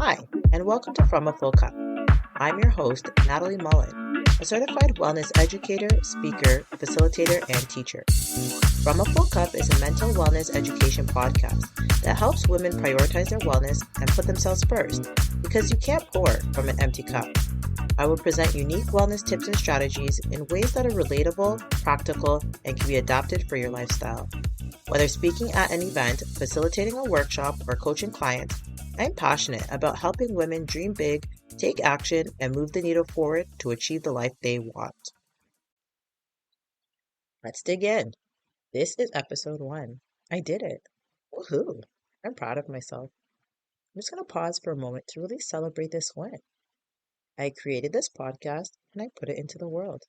Hi, and welcome to From a Full Cup. I'm your host, Natalie Mullen, a certified wellness educator, speaker, facilitator, and teacher. From a Full Cup is a mental wellness education podcast that helps women prioritize their wellness and put themselves first, because you can't pour from an empty cup. I will present unique wellness tips and strategies in ways that are relatable, practical, and can be adapted for your lifestyle. Whether speaking at an event, facilitating a workshop, or coaching clients, I'm passionate about helping women dream big, take action, and move the needle forward to achieve the life they want. Let's dig in. This is episode 1. I did it. Woohoo! I'm proud of myself. I'm just going to pause for a moment to really celebrate this win. I created this podcast and I put it into the world.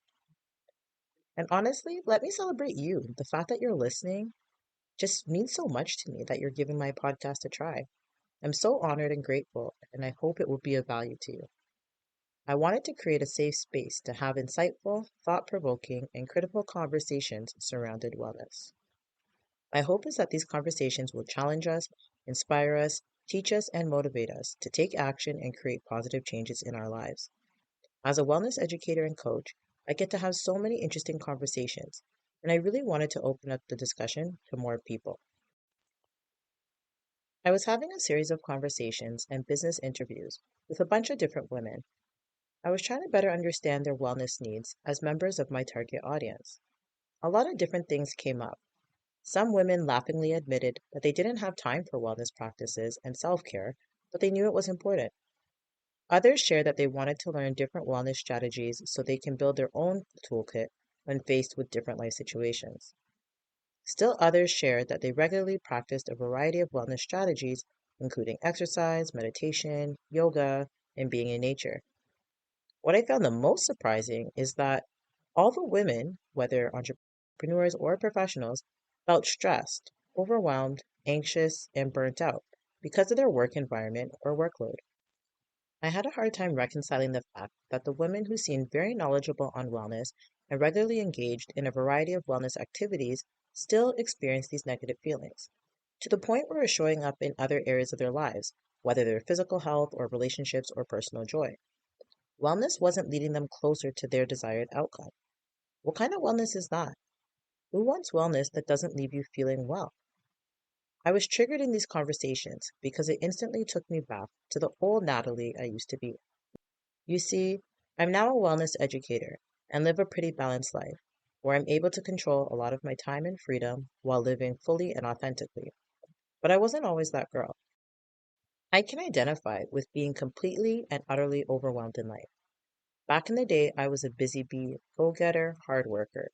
And honestly, let me celebrate you. The fact that you're listening just means so much to me that you're giving my podcast a try. I'm so honored and grateful, and I hope it will be of value to you. I wanted to create a safe space to have insightful, thought-provoking, and critical conversations surrounding wellness. My hope is that these conversations will challenge us, inspire us, teach us, and motivate us to take action and create positive changes in our lives. As a wellness educator and coach, I get to have so many interesting conversations, and I really wanted to open up the discussion to more people. I was having a series of conversations and business interviews with a bunch of different women. I was trying to better understand their wellness needs as members of my target audience. A lot of different things came up. Some women laughingly admitted that they didn't have time for wellness practices and self care, but they knew it was important. Others shared that they wanted to learn different wellness strategies so they can build their own toolkit when faced with different life situations. Still others shared that they regularly practiced a variety of wellness strategies, including exercise, meditation, yoga, and being in nature. What I found the most surprising is that all the women, whether entrepreneurs or professionals, felt stressed, overwhelmed, anxious, and burnt out because of their work environment or workload. I had a hard time reconciling the fact that the women who seemed very knowledgeable on wellness and regularly engaged in a variety of wellness activities still experienced these negative feelings, to the point where it's showing up in other areas of their lives, whether they're physical health or relationships or personal joy. Wellness wasn't leading them closer to their desired outcome. What kind of wellness is that? Who wants wellness that doesn't leave you feeling well? I was triggered in these conversations because it instantly took me back to the old Natalie I used to be. You see, I'm now a wellness educator and live a pretty balanced life where I'm able to control a lot of my time and freedom while living fully and authentically. But I wasn't always that girl. I can identify with being completely and utterly overwhelmed in life. Back in the day, I was a busy bee, go-getter, hard worker.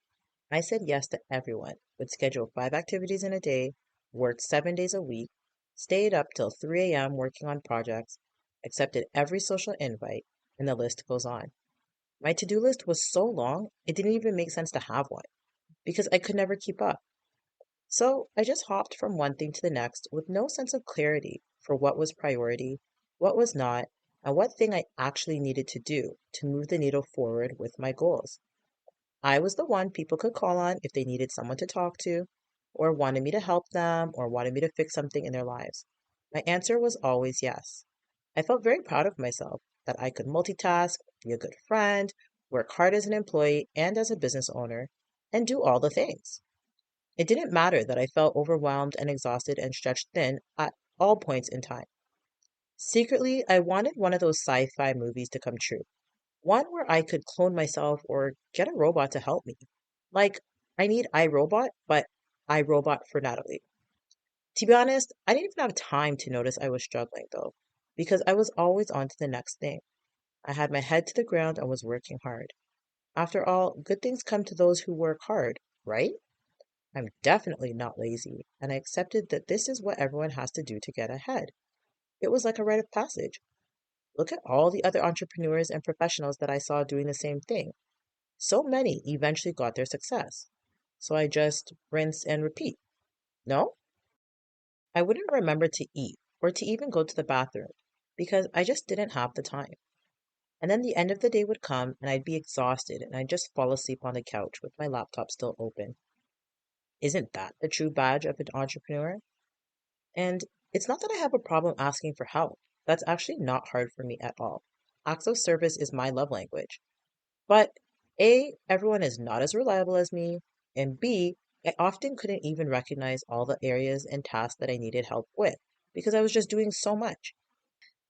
I said yes to everyone, would schedule 5 activities in a day, worked 7 days a week, stayed up till 3 a.m. working on projects, accepted every social invite, and the list goes on. My to-do list was so long, it didn't even make sense to have one because I could never keep up. So I just hopped from one thing to the next with no sense of clarity for what was priority, what was not, and what thing I actually needed to do to move the needle forward with my goals. I was the one people could call on if they needed someone to talk to, or wanted me to help them, or wanted me to fix something in their lives. My answer was always yes. I felt very proud of myself that I could multitask, be a good friend, work hard as an employee and as a business owner, and do all the things. It didn't matter that I felt overwhelmed and exhausted and stretched thin at all points in time. Secretly, I wanted one of those sci-fi movies to come true. One where I could clone myself or get a robot to help me. Like, I need iRobot, but iRobot for Natalie. To be honest, I didn't even have time to notice I was struggling though, because I was always on to the next thing. I had my head to the ground and was working hard. After all, good things come to those who work hard, right? I'm definitely not lazy, and I accepted that this is what everyone has to do to get ahead. It was like a rite of passage. Look at all the other entrepreneurs and professionals that I saw doing the same thing. So many eventually got their success. So I just rinse and repeat. No? I wouldn't remember to eat or to even go to the bathroom because I just didn't have the time. And then the end of the day would come and I'd be exhausted and I'd just fall asleep on the couch with my laptop still open. Isn't that the true badge of an entrepreneur? And it's not that I have a problem asking for help. That's actually not hard for me at all. Acts of service is my love language. But A, everyone is not as reliable as me, and B, I often couldn't even recognize all the areas and tasks that I needed help with because I was just doing so much.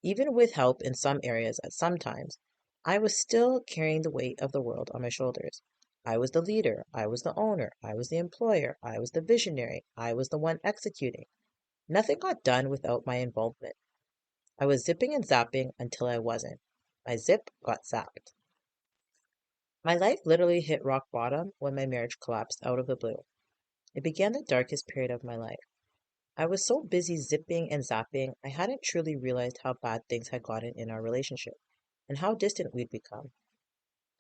Even with help in some areas at some times, I was still carrying the weight of the world on my shoulders. I was the leader, I was the owner, I was the employer, I was the visionary, I was the one executing. Nothing got done without my involvement. I was zipping and zapping until I wasn't. My zip got zapped. My life literally hit rock bottom when my marriage collapsed out of the blue. It began the darkest period of my life. I was so busy zipping and zapping, I hadn't truly realized how bad things had gotten in our relationship and how distant we'd become.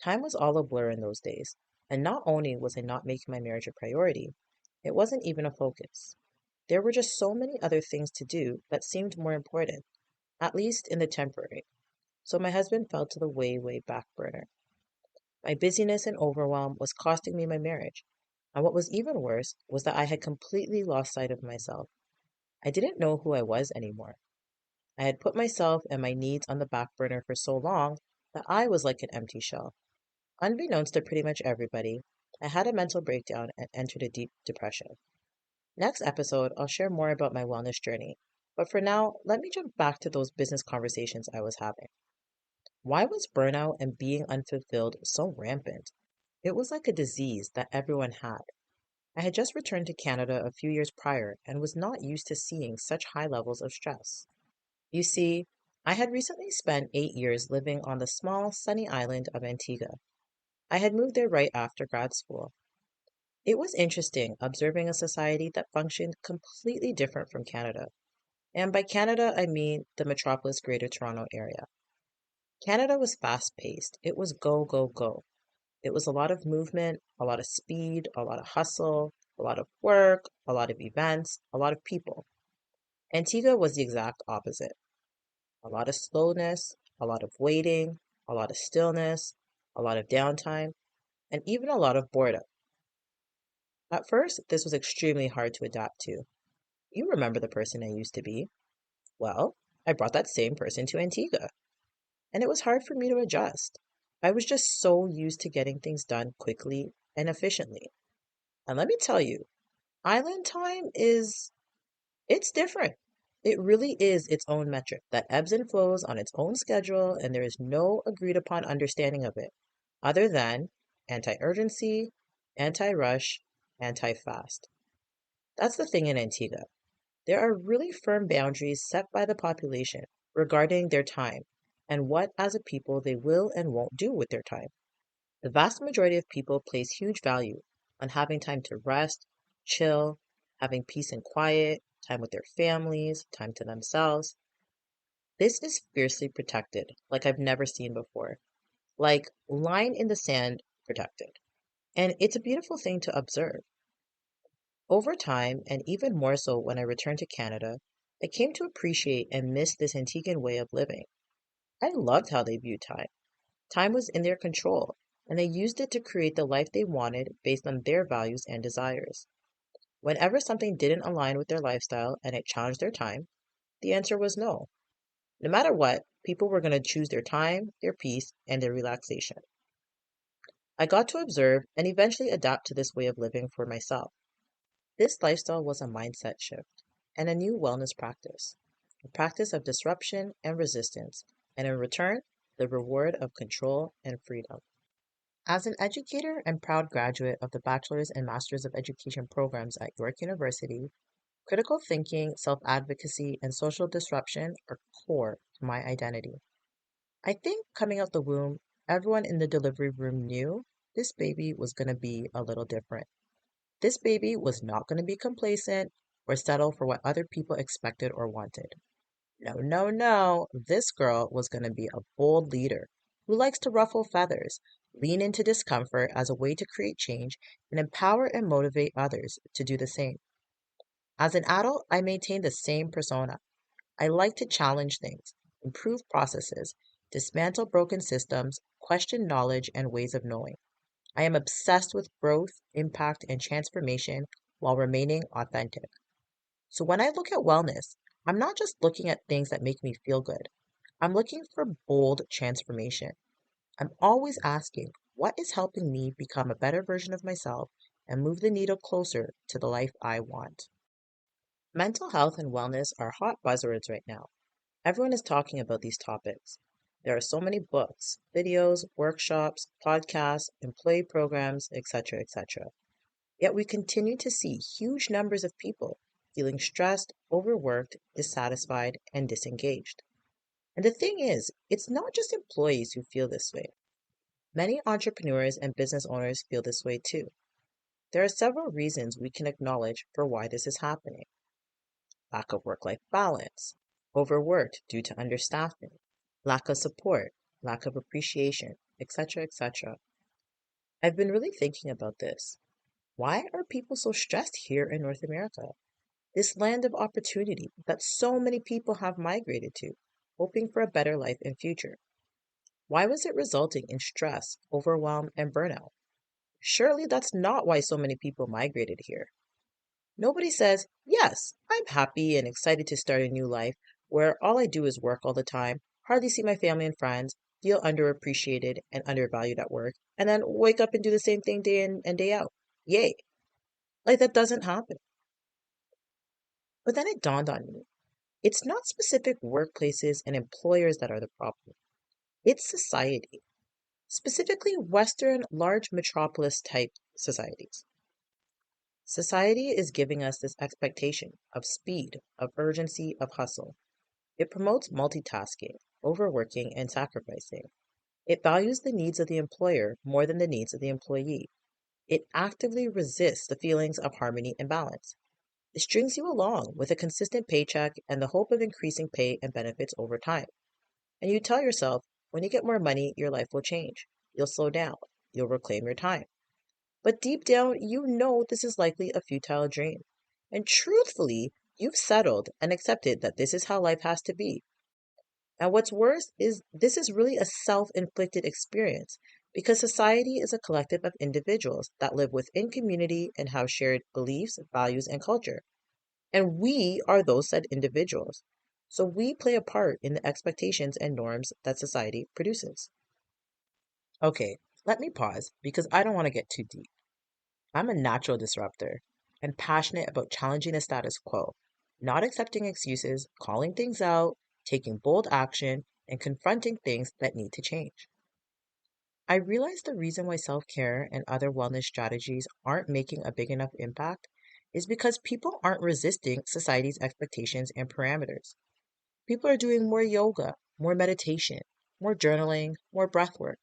Time was all a blur in those days, and not only was I not making my marriage a priority, it wasn't even a focus. There were just so many other things to do that seemed more important, at least in the temporary. So my husband fell to the way, way back burner. My busyness and overwhelm was costing me my marriage. And what was even worse was that I had completely lost sight of myself. I didn't know who I was anymore. I had put myself and my needs on the back burner for so long that I was like an empty shell. Unbeknownst to pretty much everybody, I had a mental breakdown and entered a deep depression. Next episode, I'll share more about my wellness journey. But for now, let me jump back to those business conversations I was having. Why was burnout and being unfulfilled so rampant? It was like a disease that everyone had. I had just returned to Canada a few years prior and was not used to seeing such high levels of stress. You see, I had recently spent 8 years living on the small, sunny island of Antigua. I had moved there right after grad school. It was interesting observing a society that functioned completely different from Canada. And by Canada, I mean the metropolis Greater Toronto area. Canada was fast paced. It was go, go, go. It was a lot of movement, a lot of speed, a lot of hustle, a lot of work, a lot of events, a lot of people. Antigua was the exact opposite. A lot of slowness, a lot of waiting, a lot of stillness, a lot of downtime, and even a lot of boredom. At first, this was extremely hard to adapt to. You remember the person I used to be. Well, I brought that same person to Antigua, and it was hard for me to adjust. I was just so used to getting things done quickly and efficiently. And let me tell you, island time it's different. It really is its own metric that ebbs and flows on its own schedule, and there is no agreed upon understanding of it, other than anti urgency, anti rush, anti fast. That's the thing in Antigua. There are really firm boundaries set by the population regarding their time and what, as a people, they will and won't do with their time. The vast majority of people place huge value on having time to rest, chill, having peace and quiet, time with their families, time to themselves. This is fiercely protected, like I've never seen before, like line in the sand protected. And it's a beautiful thing to observe. Over time, and even more so when I returned to Canada, I came to appreciate and miss this Antiguan way of living. I loved how they viewed time. Time was in their control, and they used it to create the life they wanted based on their values and desires. Whenever something didn't align with their lifestyle and it challenged their time, the answer was no. No matter what, people were going to choose their time, their peace, and their relaxation. I got to observe and eventually adapt to this way of living for myself. This lifestyle was a mindset shift and a new wellness practice, a practice of disruption and resistance, and in return, the reward of control and freedom. As an educator and proud graduate of the Bachelor's and Master's of Education programs at York University, critical thinking, self advocacy, and social disruption are core to my identity. I think coming out the womb, everyone in the delivery room knew this baby was going to be a little different. This baby was not going to be complacent or settle for what other people expected or wanted. No, no, no. This girl was going to be a bold leader who likes to ruffle feathers, lean into discomfort as a way to create change, and empower and motivate others to do the same. As an adult, I maintain the same persona. I like to challenge things, improve processes, dismantle broken systems, question knowledge and ways of knowing. I am obsessed with growth, impact, and transformation while remaining authentic. So when I look at wellness, I'm not just looking at things that make me feel good. I'm looking for bold transformation. I'm always asking, what is helping me become a better version of myself and move the needle closer to the life I want? Mental health and wellness are hot buzzwords right now. Everyone is talking about these topics. There are so many books, videos, workshops, podcasts, employee programs, etc., etc. Yet we continue to see huge numbers of people feeling stressed, overworked, dissatisfied, and disengaged. And the thing is, it's not just employees who feel this way. Many entrepreneurs and business owners feel this way too. There are several reasons we can acknowledge for why this is happening: lack of work life balance, overworked due to understaffing, lack of support, lack of appreciation, etc., etc. I've been really thinking about this. Why are people so stressed here in North America? This land of opportunity that so many people have migrated to, hoping for a better life and future. Why was it resulting in stress, overwhelm, and burnout? Surely that's not why so many people migrated here. Nobody says, yes, I'm happy and excited to start a new life where all I do is work all the time, hardly see my family and friends, feel underappreciated and undervalued at work, and then wake up and do the same thing day in and day out. Yay. Like that doesn't happen. But then it dawned on me, it's not specific workplaces and employers that are the problem. It's society, specifically Western large metropolis type societies. Society is giving us this expectation of speed, of urgency, of hustle. It promotes multitasking, overworking, and sacrificing. It values the needs of the employer more than the needs of the employee. It actively resists the feelings of harmony and balance. It strings you along with a consistent paycheck and the hope of increasing pay and benefits over time. And you tell yourself, when you get more money, your life will change. You'll slow down. You'll reclaim your time. But deep down, you know this is likely a futile dream. And truthfully, you've settled and accepted that this is how life has to be. And what's worse is this is really a self inflicted experience because society is a collective of individuals that live within community and have shared beliefs, values, and culture. And we are those said individuals. So we play a part in the expectations and norms that society produces. Okay, let me pause because I don't want to get too deep. I'm a natural disruptor and passionate about challenging the status quo, not accepting excuses, calling things out, taking bold action, and confronting things that need to change. I realize the reason why self care and other wellness strategies aren't making a big enough impact is because people aren't resisting society's expectations and parameters. People are doing more yoga, more meditation, more journaling, more breath work,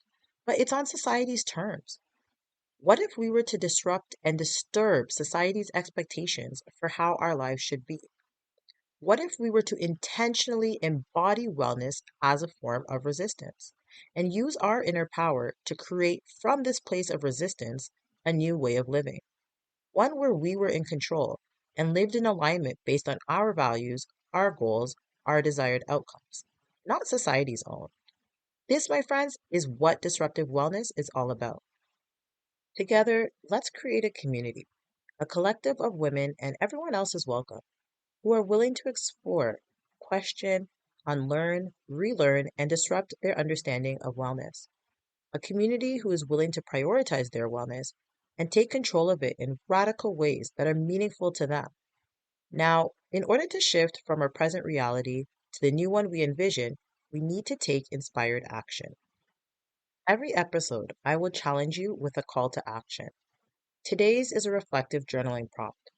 but it's on society's terms. What if we were to disrupt and disturb society's expectations for how our lives should be? What if we were to intentionally embody wellness as a form of resistance and use our inner power to create from this place of resistance a new way of living? One where we were in control and lived in alignment based on our values, our goals, our desired outcomes, not society's own. This, my friends, is what disruptive wellness is all about. Together, let's create a community, a collective of women, and everyone else is welcome, who are willing to explore, question, unlearn, relearn, and disrupt their understanding of wellness. A community who is willing to prioritize their wellness and take control of it in radical ways that are meaningful to them. Now, in order to shift from our present reality to the new one we envision, we need to take inspired action. Every episode, I will challenge you with a call to action. Today's is a reflective journaling prompt.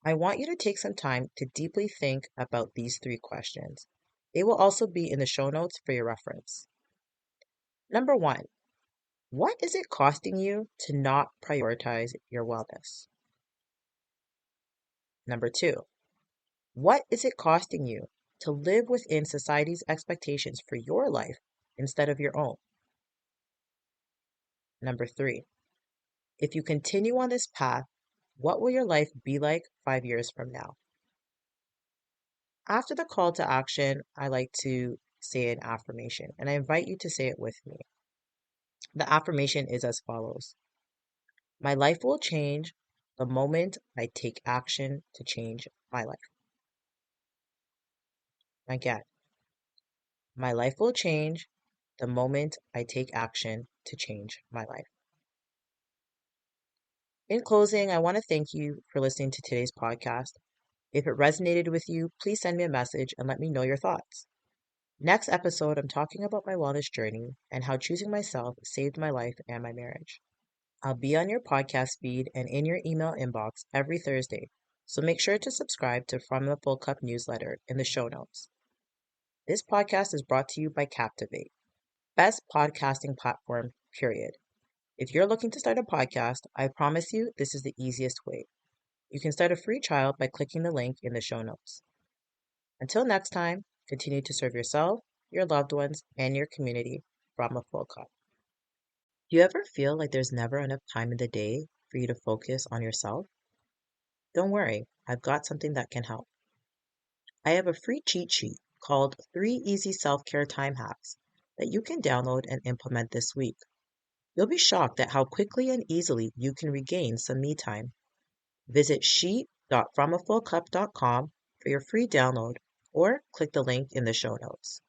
I want you to take some time to deeply think about these three questions. They will also be in the show notes for your reference. Number one, what is it costing you to not prioritize your wellness? Number two, what is it costing you to live within society's expectations for your life instead of your own? Number three, if you continue on this path, what will your life be like 5 years from now? After the call to action, I like to say an affirmation, and I invite you to say it with me. The affirmation is as follows: my life will change the moment I take action to change my life. Again, my life will change the moment I take action to change my life. In closing, I want to thank you for listening to today's podcast. If it resonated with you, please send me a message and let me know your thoughts. Next episode, I'm talking about my wellness journey and how choosing myself saved my life and my marriage. I'll be on your podcast feed and in your email inbox every Thursday, so make sure to subscribe to From the Full Cup newsletter in the show notes. This podcast is brought to you by Captivate, best podcasting platform, period. If you're looking to start a podcast, I promise you this is the easiest way. You can start a free trial by clicking the link in the show notes. Until next time, continue to serve yourself, your loved ones, and your community from a full cup. Do you ever feel like there's never enough time in the day for you to focus on yourself? Don't worry, I've got something that can help. I have a free cheat sheet called 3 Easy Self-Care Time Hacks that you can download and implement this week. You'll be shocked at how quickly and easily you can regain some me time. Visit sheet.fromafullcup.com for your free download or click the link in the show notes.